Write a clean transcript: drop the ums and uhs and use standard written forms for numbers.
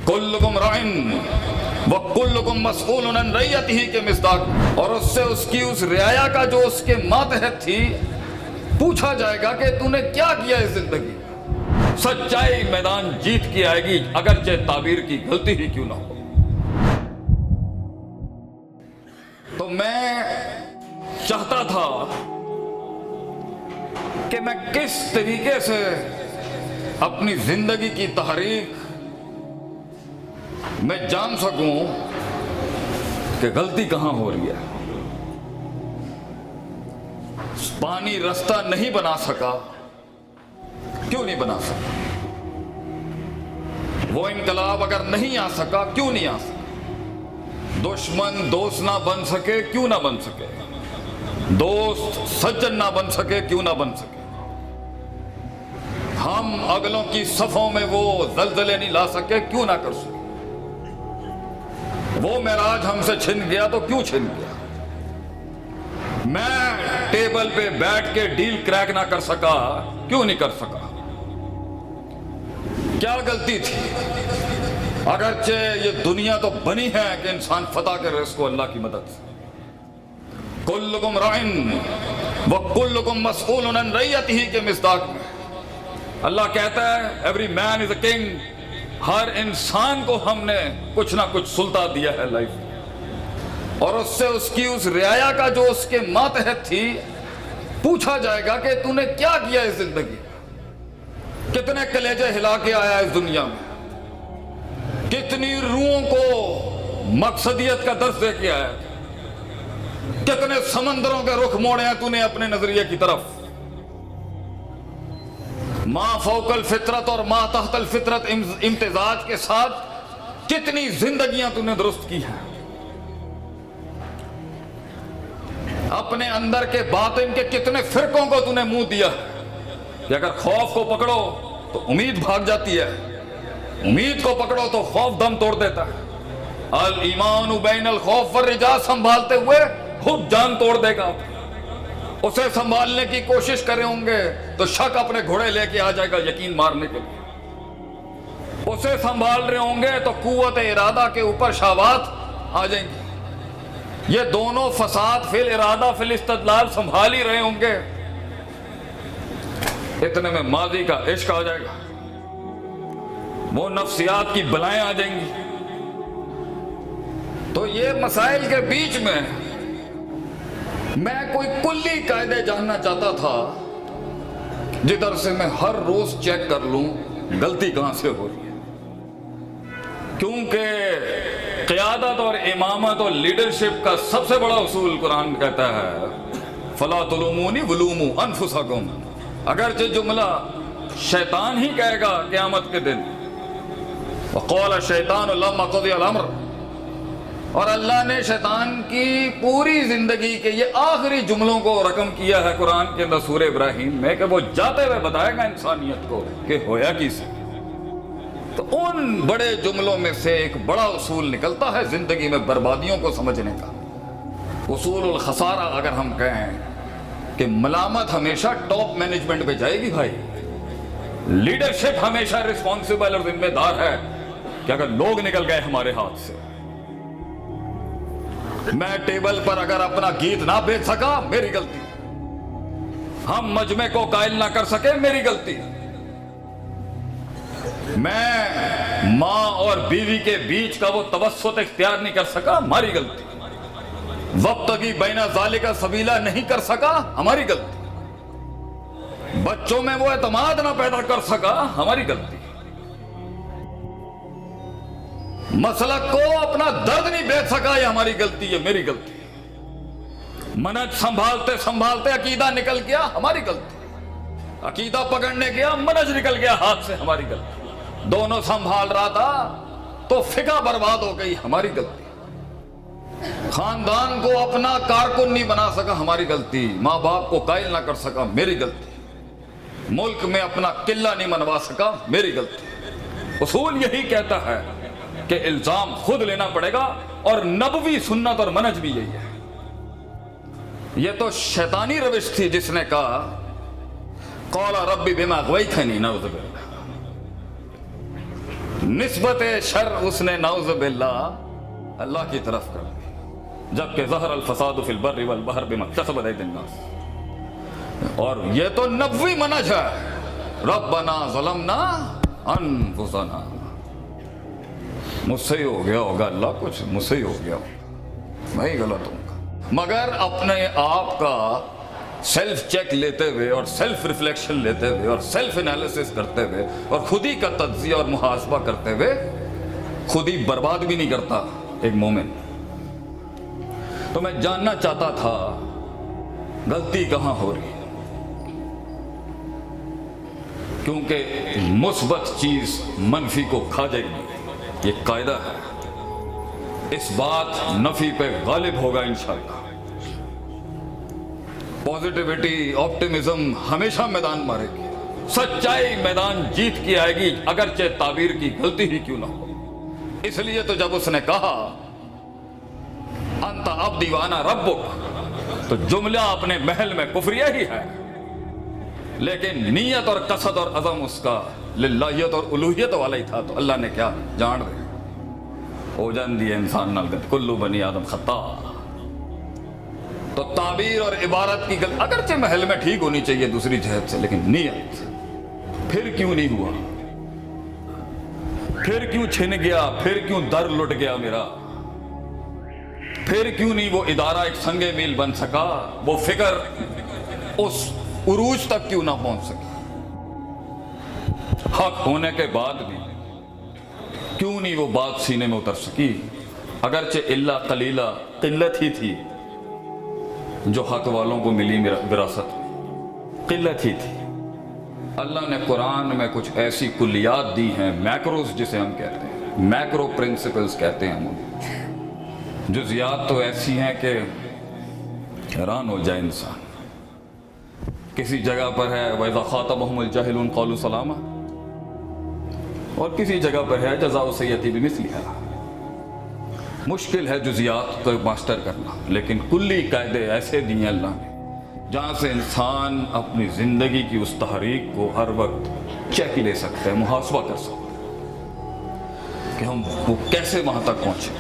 कुल्लुकुम राइन व कुल्लुकुम मस्ऊलुन अन रइयतिही के मिस्दाक, और उससे उसकी उस रियाया का जो उसके मातहत थी पूछा जाएगा कि तूने क्या किया इस जिंदगी। सच्चाई मैदान जीत की आएगी, अगरचे ताबीर की गलती ही क्यों ना हो। तो मैं चाहता था कि मैं किस तरीके से अपनी जिंदगी की तहरीक मैं जान सकूं कि गलती कहां हो रही है। पानी रास्ता नहीं बना सका, क्यों नहीं बना सका? वो इनकलाब अगर नहीं आ सका, क्यों नहीं आ सका? दुश्मन दोस्त ना बन सके, क्यों ना बन सके? दोस्त सज्जन ना बन सके, क्यों ना बन सके? हम अगलों की सफों में वो जलजले नहीं ला सके, क्यों ना कर सके? वो मेराज हमसे छिन गया तो क्यों छिन गया? मैं टेबल पे बैठ के डील क्रैक ना कर सका, क्यों नहीं कर सका? क्या गलती थी? अगरचे ये दुनिया तो बनी है कि इंसान फतह करे इसको अल्लाह की मदद से। कुल्लुकुम राइन व कुल्लुकुम मस्ऊलुन अन रइयतिही के मिस्दाक में अल्लाह कहता है every man is a king. हर इंसान को हमने कुछ ना कुछ सुल्ता दिया है लाइफ में, और उससे उसकी उस रियाया का जो उसके मातहत थी पूछा जाएगा कि तूने क्या किया इस जिंदगी। कितने कलेजे हिला के आया इस दुनिया में, कितनी रूहों को मकसदियत का दर्स दे के आया, कितने समंदरों के रुख मोड़े हैं तूने अपने नजरिए की तरफ। माँ फौकल फितरत और माँ तहतल फितरत इम्तिजाज के साथ कितनी जिंदगियां तूने दुरुस्त की हैं। अपने अंदर के बातिन के कितने फिरकों को तूने मुंह दिया कि अगर खौफ को पकड़ो तो उम्मीद भाग जाती है, उम्मीद को पकड़ो तो खौफ दम तोड़ देता है। अल ईमान बैन अल खौफ व रिजा संभालते हुए खुद जान तोड़ देगा। उसे संभालने की कोशिश करे होंगे तो शक अपने घोड़े लेके आ जाएगा यकीन मारने के लिए। उसे संभाल रहे होंगे तो कुव्वत इरादा के ऊपर शहवात आ जाएंगी। ये दोनों फसाद फिल इरादा फिल इस्तदलाल संभाल ही रहे होंगे, इतने में माजी का इश्क आ जाएगा, वो नफ्सियात की बलाएं आ जाएंगी। तो ये मसाइल के बीच में मैं कोई कुल्ली कायदे जानना चाहता था जिधर से मैं हर रोज चेक कर लूं गलती कहां से हो रही है। क्योंकि क़ियादत और इमामत और लीडरशिप का सबसे बड़ा उसूल कुरान कहता है फला तुलुमूनी वलूमू अनफुसकुम। अगर जो जुमला शैतान ही कहेगा क़यामत के दिन वक़ाल शैतान लम्मा क़ुदियल अम्र, और अल्लाह ने शैतान की पूरी जिंदगी के ये आखिरी जुमलों को रकम किया है कुरान के अंदर सूरह इब्राहिम में कि वो जाते हुए बताएगा इंसानियत को कि होया किसे। तो उन बड़े जुमलों में से एक बड़ा उसूल निकलता है जिंदगी में बर्बादियों को समझने का। उसूलुल खसारा अगर हम कहें कि मलामत हमेशा टॉप मैनेजमेंट पे जाएगी भाई, लीडरशिप हमेशा रिस्पॉन्सिबल और जिम्मेदार है कि अगर लोग निकल गए हमारे हाथ से। मैं टेबल पर अगर अपना गीत ना बेच सका मेरी गलती, हम मजमे को कायल ना कर सके मेरी गलती, मैं मां और बीवी के बीच का वो तवस्सुत इख्तियार नहीं कर सका हमारी गलती, वब्तगी बैना ज़ालिका सबीला नहीं कर सका हमारी गलती, बच्चों में वो एतमाद ना पैदा कर सका हमारी गलती, मसलक को अपना दर्द नहीं बेच सका ये हमारी गलती है, मेरी गलती, मनज संभालते संभालते अकीदा निकल गया हमारी गलती, अकीदा पकड़ने गया मनज निकल गया हाथ से हमारी गलती, दोनों संभाल रहा था तो फिका बर्बाद हो गई हमारी गलती, खानदान को अपना कारकुन नहीं बना सका हमारी गलती, माँ बाप को कायल ना कर सका मेरी गलती, मुल्क में अपना किला नहीं मनवा सका मेरी गलती। उसूल यही कहता है कि इल्जाम खुद लेना पड़ेगा, और नबवी सुन्नत और मनज भी यही है। ये तो शैतानी रविश थी जिसने कहा कौला रब्बी बिमा अग़वैतनी, नऊज़ु बिल्लाह, نسبت شر اس نے نعوذ باللہ اللہ کی طرف کر دی، جبکہ ظہر الفساد فی البر والبحر بما کسبت ایدی الناس. اور یہ تو نبوی منہج ہے، ربنا ظلمنا انفسنا. مجھ سے ہی ہو گیا ہوگا اللہ، کچھ مجھ سے ہی ہو گیا ہوگا، میں ہی غلط ہوں گا. مگر اپنے آپ کا سیلف چیک لیتے ہوئے اور سیلف ریفلیکشن لیتے ہوئے اور سیلف انالیسس کرتے ہوئے اور خود ہی کا تجزیہ اور محاسبہ کرتے ہوئے خود ہی برباد بھی نہیں کرتا ایک مومن. تو میں جاننا چاہتا تھا غلطی کہاں ہو رہی ہے، کیونکہ مثبت چیز منفی کو کھا جائے گی، یہ قاعدہ ہے. اس بات نفی پہ غالب ہوگا انشاءاللہ. پازیٹیوٹی، آپٹیمزم ہمیشہ میدان مارے گی، سچائی میدان جیت کی آئے گی، اگرچہ تعبیر کی غلطی ہی کیوں نہ ہو. اس لیے تو جب اس نے کہا انت عبدی وانا ربک، تو جملہ اپنے محل میں کفریہ ہی ہے، لیکن نیت اور قصد اور عزم اس کا للہیت اور الوہیت والا ہی تھا. تو اللہ نے کیا جان رہے او جان دیے انسان نال گد کلو بنی آدم خطا. تو تعبیر اور عبارت کی غلط اگرچہ محل میں ٹھیک ہونی چاہیے دوسری جہت سے، لیکن نیت پھر کیوں نہیں ہوا، پھر کیوں چھن گیا، پھر کیوں در لٹ گیا میرا، پھر کیوں نہیں وہ ادارہ ایک سنگے میل بن سکا، وہ فکر اس عروج تک کیوں نہ پہنچ سکی. حق ہونے کے بعد بھی کیوں نہیں وہ بات سینے میں اتر سکی، اگرچہ الا قلیلہ قلت ہی تھی جو حق والوں کو ملی وراثت، قلت ہی تھی. اللہ نے قرآن میں کچھ ایسی کلیات دی ہیں، میکروز جسے ہم کہتے ہیں، میکرو پرنسپلز کہتے ہیں ہم. جزیات تو ایسی ہیں کہ حیران ہو جائے انسان. کسی جگہ پر ہے وَإِذَا خَاطَبَهُمُ الْجَاهِلُونَ قَالُوا سَلَامًا، اور کسی جگہ پر ہے جزاء سیئۃ بمثلها. مشکل ہے جزیات کو ماسٹر کرنا، لیکن کلی قاعدے ایسے دیے اللہ نے جہاں سے انسان اپنی زندگی کی اس تحریک کو ہر وقت چیک لے سکتا ہے، محاسبہ کر سکتا ہے کہ ہم وہ کیسے وہاں تک پہنچے.